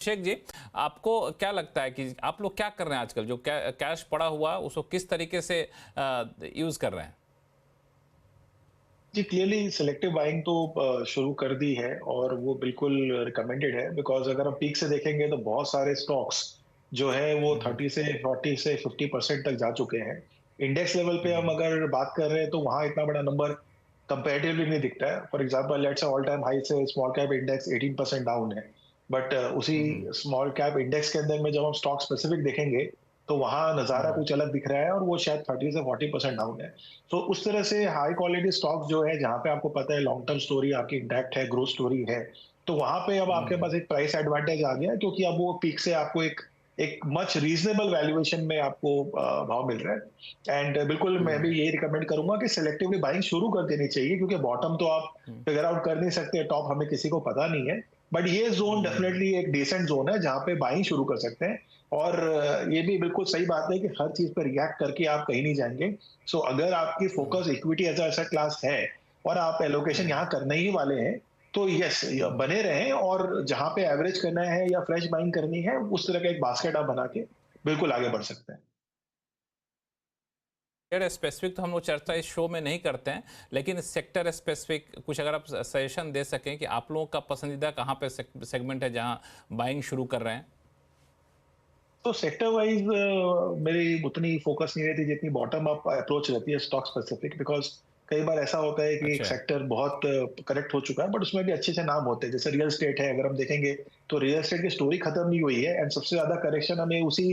शेख जी, आपको क्या लगता है कि आप लोग क्या कर रहे हैं आजकल, जो कैश पड़ा हुआ उसको किस तरीके से यूज कर रहे हैं? जी, क्लियरली सिलेक्टिव बाइंग तो शुरू कर दी है और वो बिल्कुल रिकमेंडेड है बिकॉज़ अगर हम पीक से देखेंगे तो बहुत सारे स्टॉक्स जो है वो हम्म, 30 से 40 से 50% तक जा चुके हैं। इंडेक्स लेवल पे हम हम्म, अगर बात कर रहे हैं तो वहाँ इतना बड़ा नंबर कंपैरेटिवली नहीं दिखता है। For example let's say all time high से स्मॉल कैप इंडेक्स 18% डाउन है। बट उसी हम्म, स्मॉल कैप इंडेक्स के अंदर में जब हम स्टॉक स्पेसिफिक देखेंगे तो वहाँ नज़ारा हम्म, कुछ अलग दिख रहा है और वो शायद 30 से 40% डाउन है। तो उस तरह से हाई क्वालिटी स्टॉक जो है जहाँ पे आपको पता है लॉन्ग टर्म स्टोरी आपकी इंटैक्ट है, ग्रोथ स्टोरी है, तो वहां पे अब आपके हम्म, पास एक प्राइस एडवांटेज आ गया क्योंकि अब वो पीक से आपको एक एक मच रीजनेबल वैल्यूएशन में आपको भाव मिल रहा है। एंड बिल्कुल मैं भी हम्म, यही रिकमेंड करूंगा कि सिलेक्टिवली बाइंग शुरू कर देनी चाहिए क्योंकि बॉटम तो आप हम्म, फिगर आउट कर नहीं सकते, टॉप हमें किसी को पता नहीं है। बट ये जोन हम्म, डेफिनेटली एक डिसेंट जोन है जहाँ पे बाइंग शुरू कर सकते हैं। और ये भी बिल्कुल सही बात है कि हर चीज पर रिएक्ट करके आप कहीं नहीं जाएंगे। सो अगर आपकी hmm, focus equity as asset class है और आप एलोकेशन हम्म, यहाँ करने ही वाले हैं तो यस हम्म। बने रहें और जहां पे एवरेज करना है या फ्रेश बाइंग करनी है उस तरह का एक बास्केट आप बना के बिल्कुल आगे बढ़ सकते हैं। सेक्टर स्पेसिफिक तो हम लोग चर्चा इस शो में नहीं करते हैं, लेकिन सेक्टर स्पेसिफिक कुछ अगर आप सजेशन दे सकें कि आप लोगों का पसंदीदा कहाँ पे सेगमेंट है जहाँ बाइंग शुरू कर रहे हैं? तो सेक्टर वाइज मेरी उतनी फोकस नहीं रहती जितनी बॉटम अप अप्रोच रहती है स्टॉक स्पेसिफिक बिकॉज कई बार ऐसा होता है कि एक अच्छा। सेक्टर बहुत करेक्ट हो चुका है बट उसमें भी अच्छे अच्छे नाम होते हैं। जैसे रियल स्टेट है, अगर हम देखेंगे तो रियल एस्टेट की स्टोरी खत्म नहीं हुई है एंड सबसे ज्यादा करेक्शन हमें उसी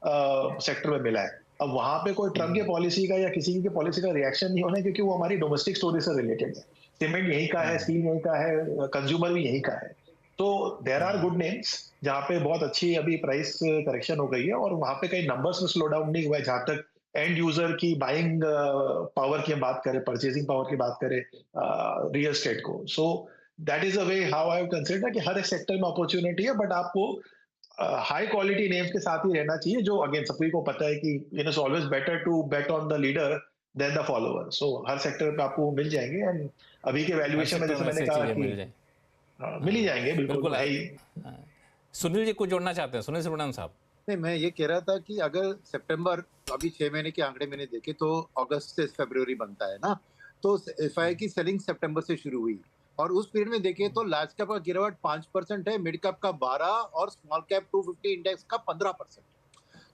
सेक्टर में मिला है। अब वहां पे कोई ट्रम्प की हम्म, पॉलिसी का या किसी की पॉलिसी का रिएक्शन नहीं होना है क्योंकि वो हमारी डोमेस्टिक स्टोरी से रिलेटेड है। सीमेंट यहीं का है, हम्म, स्टील यहीं का है, कंज्यूमर भी यहीं का है। तो there are hmm, good names जहाँ पे बहुत अच्छी अभी प्राइस करेक्शन हो गई है और वहां पे कई नंबर्स में स्लो डाउन नहीं हुआ है जहां तक एंड यूजर की बाइंग पावर की हम बात करें, परचेसिंग पावर की बात करें रियल स्टेट को। So that is a way how I consider कि हर एक सेक्टर में अपॉर्चुनिटी है बट आपको हाई क्वालिटी नेम्स के साथ ही रहना चाहिए जो अगेन सभी को पता है कि it is always better to bet on the leader than the follower. So हर सेक्टर पे आपको मिल जाएंगे एंड अभी के हर वैल्यूएशन में सेक्टर जैसे में मैंने ऐसी कहा चीज़ें कि मिल जाए। मिल ही हाँ, जाएंगे, बिल्कुल बिल्कुल। है ही। हाँ। सुनील जी कुछ जोड़ना चाहते हैं? सुनील सुब्रमण्यम साहब। नहीं, मैं ये कह रहा था कि अगर सितंबर, अभी 6 महीने के आंकड़े मैंने देखे तो अगस्त से फरवरी बनता है ना। तो एफआई की सेलिंग सितंबर से शुरू हुई और उस पीरियड में देखे तो लार्ज कैप का गिरावट 5% है, मिड कैप का 12 और स्मॉल कैप 250 इंडेक्स का 15%।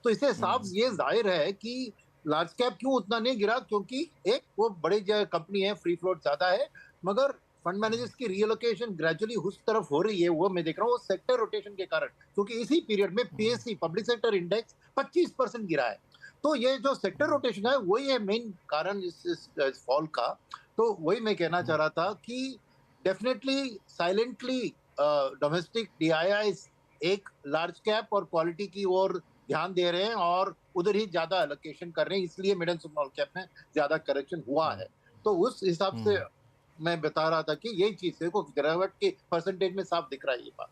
तो इससे साफ हम्म, ये जाहिर है कि लार्ज कैप क्यों उतना नहीं गिरा, क्योंकि एक वो बड़ी कंपनी है, फ्री फ्लोट ज्यादा है, मगर फंड मैनेजर्स की रिलोकेशन ग्रेजुअली उस तरफ हो रही है, वो मैं देख रहा हूँ सेक्टर रोटेशन के कारण, क्योंकि इसी पीरियड में पीएससी पब्लिक सेक्टर इंडेक्स 25% गिरा है। तो ये जो सेक्टर रोटेशन है वही है मेन कारण इस फॉल का। तो वही मैं कहना चाह रहा था कि डेफिनेटली साइलेंटली डोमेस्टिक डीआईआई एक लार्ज कैप और क्वालिटी की ओर ध्यान दे रहे हैं और उधर ही ज्यादा एलोकेशन कर रहे हैं, इसलिए मिड एंड स्मॉल कैप में ज्यादा करेक्शन हुआ है। तो उस हिसाब से हम्म। मैं बता रहा था कि यही चीज है, को गिरावट के परसेंटेज में साफ दिख रहा है ये बात।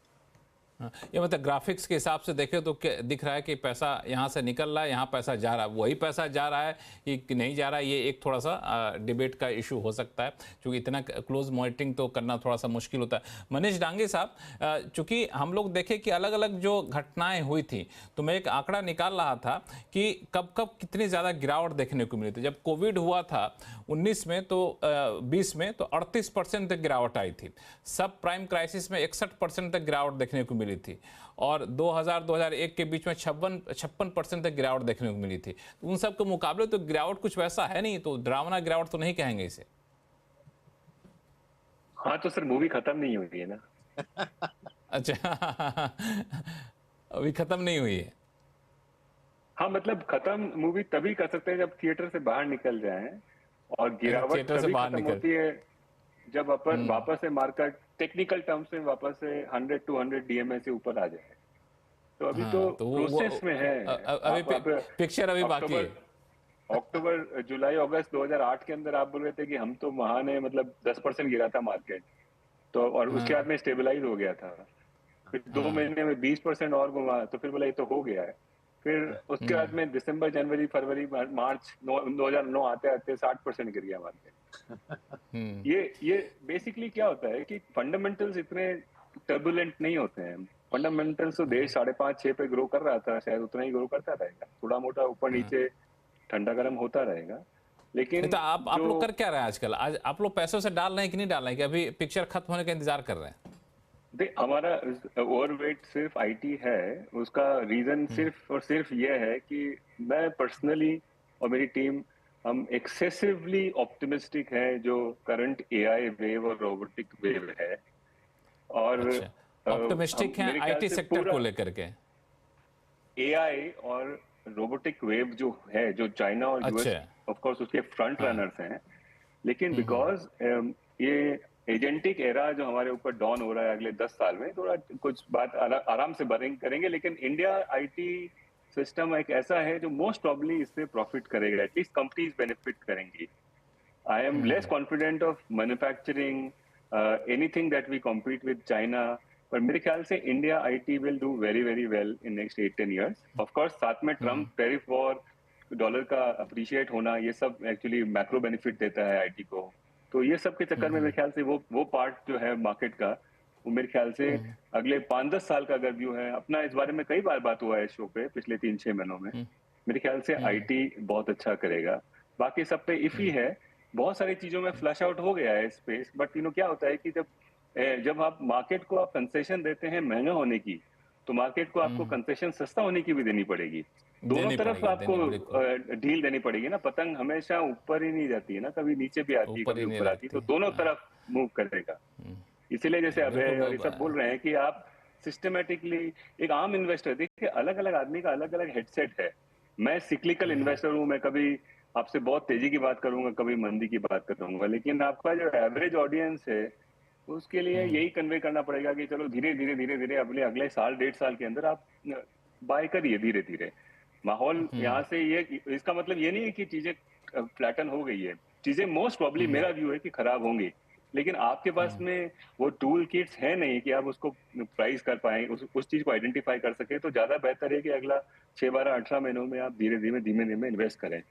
हाँ, ये मतलब ग्राफिक्स के हिसाब से देखें तो दिख रहा है कि पैसा यहाँ से निकल रहा है, यहाँ पैसा जा रहा है। वही पैसा जा रहा है कि नहीं जा रहा है, ये एक थोड़ा सा डिबेट का इशू हो सकता है, क्योंकि इतना क्लोज मॉनिटरिंग तो करना थोड़ा सा मुश्किल होता है। मनीष डांगे साहब, चूंकि हम लोग देखें कि अलग अलग जो घटनाएं हुई थी, तो मैं एक आंकड़ा निकाल रहा था कि कब कब कितनी ज़्यादा गिरावट देखने को मिली थी। जब कोविड हुआ था 19 में तो 20 में तो 38% तक गिरावट आई थी। सब प्राइम क्राइसिस में 61% तक गिरावट देखने को मिली थी और 2000-2001 के बीच में 56% तक गिरावट देखने को मिली थी। तो उन सब के मुकाबले तो गिरावट कुछ वैसा है नहीं, तो डरावना गिरावट तो नहीं कहेंगे इसे। हाँ तो सर मूवी खत्म नहीं हुई है ना। अच्छा। अभी खत्म नहीं हुई है। हाँ मतलब खत्म मूवी तभी कर सकते हैं जब थिएटर से बाहर निकल जाएं, और अच्छा, गिरावट थिएटर से तभी बाहर खत्म निकल। होती है जब अपन हम्म। वापस से मार्केट टेक्निकल टर्म्स में वापस से 100-200 डीएमए से ऊपर आ जाए। तो अभी तो हाँ, तो प्रोसेस में है। अभी आप पिक्चर अभी बाकी अक्टूबर है। अक्टूबर जुलाई अगस्त 2008 के अंदर आप बोल रहे थे कि हम तो महान है, मतलब 10% गिरा था मार्केट, तो और उसके बाद हाँ, में स्टेबलाइज हो गया था। फिर दो हाँ। महीने में 20% और घुमा, तो फिर बोला ये तो हो गया है। फिर उसके बाद हम्म, में दिसंबर जनवरी फरवरी मार्च 2009 आते आते 60% गिर गया मार्केट। हम्म, ये बेसिकली क्या होता है कि फंडामेंटल्स इतने टर्बुलेंट नहीं होते हैं। फंडामेंटल्स तो देश 5.5-6 पे ग्रो कर रहा था, शायद उतना ही ग्रो करता रहेगा, थोड़ा मोटा ऊपर नीचे ठंडा गर्म होता रहेगा। नहीं लेकिन तो आप जो लोग कर क्या रहे हैं आजकल? आज आप लोग पैसों से डाल रहे हैं कि नहीं डाल रहे हैं, कि अभी पिक्चर खत्म होने का इंतजार कर रहे हैं? देख, हमारा ओवरवेट सिर्फ आईटी है, उसका रीजन सिर्फ और सिर्फ ये है कि मैं पर्सनली और मेरी टीम हम एक्सेसिवली ऑप्टिमिस्टिक है जो करंट एआई वेव और रोबोटिक वेव है। और अच्छा, ऑप्टिमिस्टिक हैं मेरे ख्याल आईटी से सेक्टर पूरा को लेकर के? एआई और रोबोटिक वेव जो है, जो चाइना और यूएस अच्छा। ऑफ कोर्स उसके फ्रंट हाँ। रनर्स हैं, लेकिन बिकॉज ये एजेंटिक एरा जो हमारे ऊपर डॉन हो रहा है अगले 10 साल में, थोड़ा कुछ बात आराम से बरेंग करेंगे, लेकिन इंडिया आईटी सिस्टम एक ऐसा है जो मोस्ट प्रॉब्ली इससे प्रॉफिट करेगा, एटलीस्ट कंपनीज बेनिफिट करेंगी। I am less confident of manufacturing anything that we compete with China, पर मेरे ख्याल से India IT will do very very well in next 8-10 years. Of course साथ में ट्रम्प टैरिफ वॉर, डॉलर का appreciate होना, ये सब एक्चुअली मैक्रो बेनिफिट देता है आईटी को। तो ये सब के चक्कर में मेरे ख्याल से वो पार्ट जो है मार्केट का, वो मेरे ख्याल से अगले 5-10 साल का अगर व्यू है अपना, इस बारे में कई बार बात हुआ है शो पे पिछले 3-6 महीनों में, मेरे ख्याल से आईटी बहुत अच्छा करेगा। बाकी सब पे इफी है, बहुत सारी चीजों में फ्लश आउट हो गया है स्पेस, बट क्या होता है कि जब आप मार्केट को आप कंसेशन देते हैं महंगा होने की, तो मार्केट को आपको कंसेशन सस्ता होने की भी देनी पड़ेगी। दोनों देनी तरफ पड़ेगी, आपको डील देनी पड़ेगी ना, पतंग हमेशा ऊपर ही नहीं जाती है ना, कभी नीचे भी आती है, ऊपर कभी ही नहीं ऊपर आती है, तो रहती। दोनों तरफ मूव करेगा। इसीलिए जैसे अभय बिल्कुल और ये सब बोल रहे हैं कि आप सिस्टमेटिकली, एक आम इन्वेस्टर, देखिए अलग अलग आदमी का अलग अलग हेडसेट है। मैं सिक्लिकल इन्वेस्टर हूँ, मैं कभी आपसे बहुत तेजी की बात करूंगा, कभी मंदी की बात करूंगा, लेकिन आपका जो एवरेज ऑडियंस है उसके लिए यही कन्वे करना पड़ेगा कि चलो धीरे धीरे धीरे धीरे अगले साल 1.5 साल के अंदर आप बाय करिए धीरे धीरे। माहौल यहाँ से ये, इसका मतलब ये नहीं है कि चीजें फ्लैटन हो गई है, चीजें मोस्ट प्रॉब्ली मेरा व्यू है कि खराब होंगी, लेकिन आपके पास में वो टूल किट्स है नहीं कि आप उसको प्राइस कर पाए, उस चीज को आइडेंटिफाई कर सके, तो ज्यादा बेहतर है कि अगला 6-12-18 महीनों में आप धीरे धीरे इन्वेस्ट करें।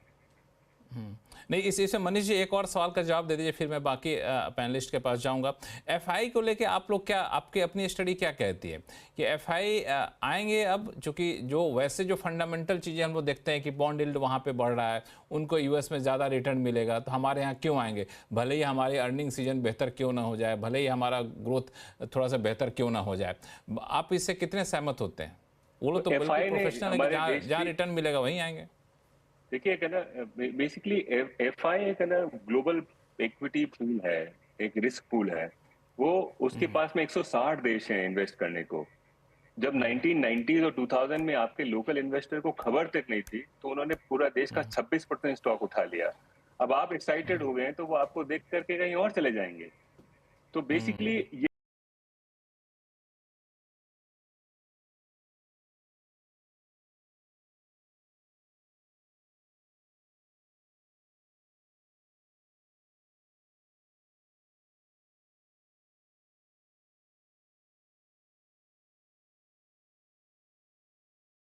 नहीं, इसमें मनीष जी एक और सवाल का जवाब दे दीजिए, फिर मैं बाकी पैनलिस्ट के पास जाऊंगा। एफआई को लेके आप लोग क्या, आपकी अपनी स्टडी क्या कहती है कि एफआई आएंगे अब, चूंकि जो वैसे जो फंडामेंटल चीज़ें हम लोग देखते हैं कि बॉन्ड यील्ड वहाँ पे बढ़ रहा है, उनको यूएस में ज़्यादा रिटर्न मिलेगा, तो हमारे यहाँ क्यों आएंगे? भले ही हमारी अर्निंग सीजन बेहतर क्यों ना हो जाए, भले ही हमारा ग्रोथ थोड़ा सा बेहतर क्यों ना हो जाए, आप इससे कितने सहमत होते हैं? वो लोग तो बिल्कुल प्रोफेशनल है कि जहाँ रिटर्न मिलेगा वहीं आएंगे। देखिए ना, बेसिकली एफआई एक ना ग्लोबल इक्विटी पूल है, एक रिस्क पूल है, वो उसके पास में 160 देश हैं इन्वेस्ट करने को। जब 1990s और 2000 में आपके लोकल इन्वेस्टर को खबर तक नहीं थी, तो उन्होंने पूरा देश का 26% स्टॉक उठा लिया। अब आप एक्साइटेड हो गए हैं तो वो आपको देख करके कहीं और चले जाएंगे। तो बेसिकली